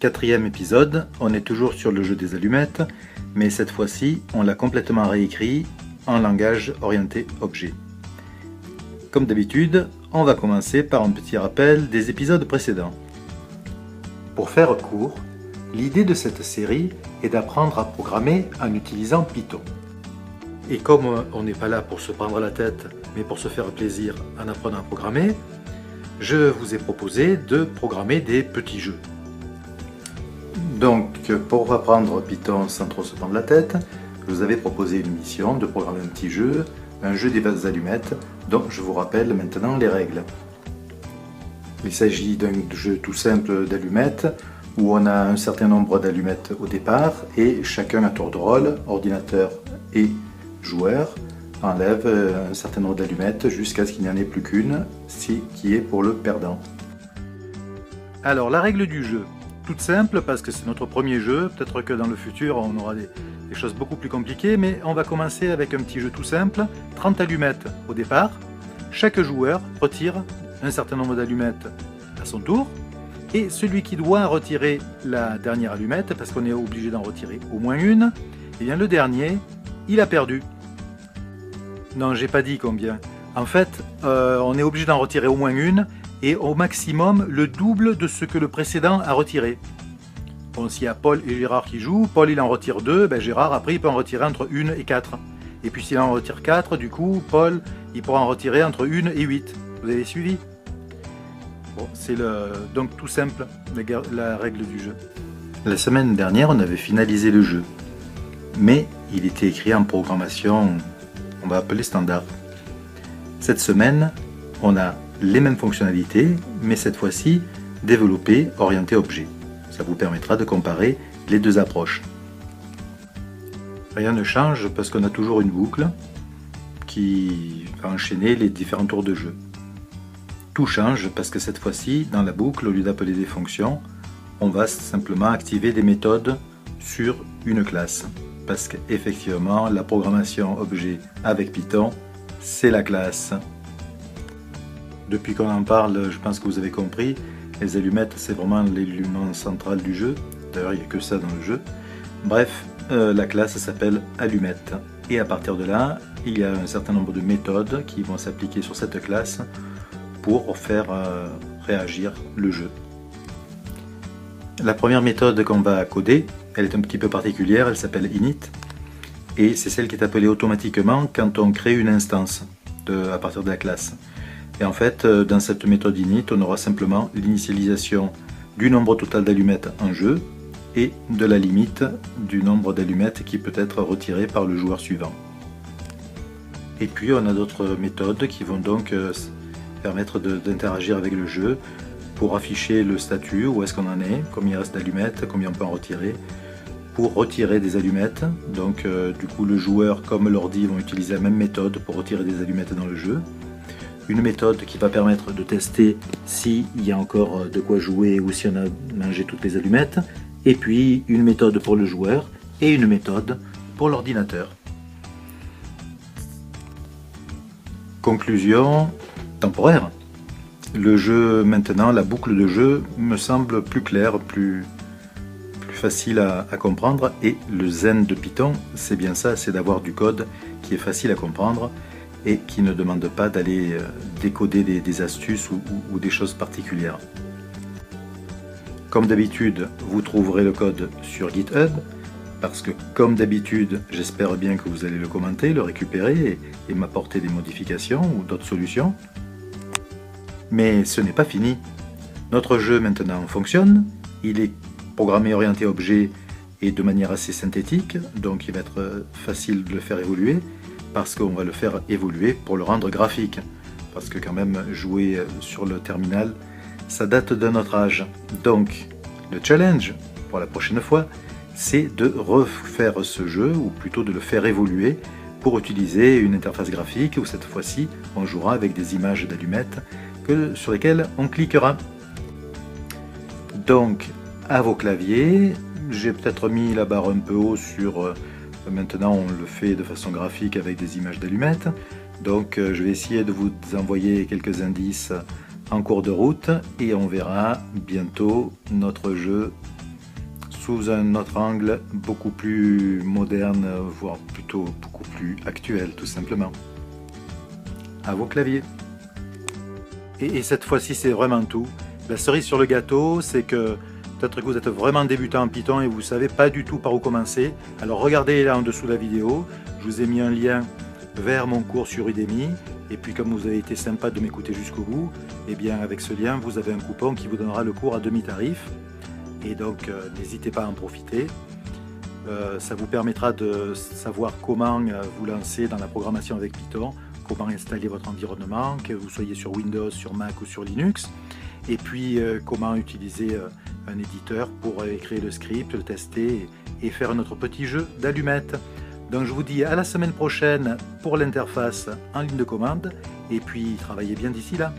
Quatrième épisode, on est toujours sur le jeu des allumettes, mais cette fois-ci, on l'a complètement réécrit en langage orienté objet. Comme d'habitude, on va commencer par un petit rappel des épisodes précédents. Pour faire court, l'idée de cette série est d'apprendre à programmer en utilisant Python. Et comme on n'est pas là pour se prendre la tête, mais pour se faire plaisir en apprenant à programmer, je vous ai proposé de programmer des petits jeux. Donc, pour apprendre Python sans trop se prendre la tête, je vous avais proposé une mission de programmer un petit jeu, un jeu des allumettes, dont je vous rappelle maintenant les règles. Il s'agit d'un jeu tout simple d'allumettes, où on a un certain nombre d'allumettes au départ, et chacun à tour de rôle, ordinateur et joueur, enlève un certain nombre d'allumettes jusqu'à ce qu'il n'y en ait plus qu'une, qui est pour le perdant. Alors, la règle du jeu. Toute simple parce que c'est notre premier jeu, peut-être que dans le futur on aura des choses beaucoup plus compliquées, mais on va commencer avec un petit jeu tout simple, 30 allumettes au départ. Chaque joueur retire un certain nombre d'allumettes à son tour, et celui qui doit retirer la dernière allumette, parce qu'on est obligé d'en retirer au moins une, et bien le dernier, il a perdu. Non, j'ai pas dit combien. En fait, on est obligé d'en retirer au moins une, et au maximum le double de ce que le précédent a retiré. Bon, s'il y a Paul et Gérard qui jouent, Paul il en retire 2, ben Gérard après il peut en retirer entre 1 et 4. Et puis s'il en retire 4, du coup, Paul il pourra en retirer entre 1 et 8. Vous avez suivi? Bon, c'est donc tout simple, la règle du jeu. La semaine dernière, on avait finalisé le jeu. Mais il était écrit en programmation, on va appeler standard. Cette semaine, on a les mêmes fonctionnalités, mais cette fois-ci développées orientées objet. Ça vous permettra de comparer les deux approches. Rien ne change parce qu'on a toujours une boucle qui va enchaîner les différents tours de jeu. Tout change parce que cette fois-ci, dans la boucle, au lieu d'appeler des fonctions, on va simplement activer des méthodes sur une classe. Parce qu'effectivement, la programmation objet avec Python, c'est la classe. Depuis qu'on en parle, je pense que vous avez compris, les allumettes c'est vraiment l'élément central du jeu, d'ailleurs il n'y a que ça dans le jeu. Bref, la classe s'appelle allumette, et à partir de là, il y a un certain nombre de méthodes qui vont s'appliquer sur cette classe pour faire réagir le jeu. La première méthode qu'on va coder, elle est un petit peu particulière, elle s'appelle init, et c'est celle qui est appelée automatiquement quand on crée une instance à partir de la classe. Et en fait, dans cette méthode init, on aura simplement l'initialisation du nombre total d'allumettes en jeu et de la limite du nombre d'allumettes qui peut être retiré par le joueur suivant. Et puis on a d'autres méthodes qui vont donc permettre d'interagir avec le jeu pour afficher le statut, où est-ce qu'on en est, combien il reste d'allumettes, combien on peut en retirer, pour retirer des allumettes. Donc du coup le joueur comme l'ordi vont utiliser la même méthode pour retirer des allumettes dans le jeu. Une méthode qui va permettre de tester s'il y a encore de quoi jouer ou si on a mangé toutes les allumettes. Et puis une méthode pour le joueur et une méthode pour l'ordinateur. Conclusion temporaire. Le jeu maintenant, la boucle de jeu me semble plus claire, plus facile à comprendre. Et le zen de Python, c'est bien ça, c'est d'avoir du code qui est facile à comprendre et qui ne demande pas d'aller décoder des astuces ou des choses particulières. Comme d'habitude, vous trouverez le code sur GitHub, parce que comme d'habitude, j'espère bien que vous allez le commenter, le récupérer et m'apporter des modifications ou d'autres solutions. Mais ce n'est pas fini. Notre jeu maintenant fonctionne, il est programmé orienté objet et de manière assez synthétique, donc il va être facile de le faire évoluer, parce qu'on va le faire évoluer pour le rendre graphique. Parce que quand même, jouer sur le terminal, ça date d'un autre âge. Donc, le challenge, pour la prochaine fois, c'est de refaire ce jeu, ou plutôt de le faire évoluer, pour utiliser une interface graphique, où cette fois-ci, on jouera avec des images d'allumettes sur lesquelles on cliquera. Donc, à vos claviers, j'ai peut-être mis la barre un peu haut sur... Maintenant, on le fait de façon graphique avec des images d'allumettes. Donc, je vais essayer de vous envoyer quelques indices en cours de route et on verra bientôt notre jeu sous un autre angle beaucoup plus moderne, voire plutôt beaucoup plus actuel, tout simplement. À vos claviers. Et cette fois-ci, c'est vraiment tout. La cerise sur le gâteau, c'est que peut-être que vous êtes vraiment débutant en Python et vous ne savez pas du tout par où commencer. Alors regardez là en dessous de la vidéo, je vous ai mis un lien vers mon cours sur Udemy. Et puis comme vous avez été sympa de m'écouter jusqu'au bout, et bien avec ce lien, vous avez un coupon qui vous donnera le cours à demi-tarif. Et donc n'hésitez pas à en profiter. Ça vous permettra de savoir comment vous lancer dans la programmation avec Python, comment installer votre environnement, que vous soyez sur Windows, sur Mac ou sur Linux, et puis comment utiliser un éditeur pour créer le script, le tester et faire notre petit jeu d'allumettes. Donc je vous dis à la semaine prochaine pour l'interface en ligne de commande, et puis travaillez bien d'ici là.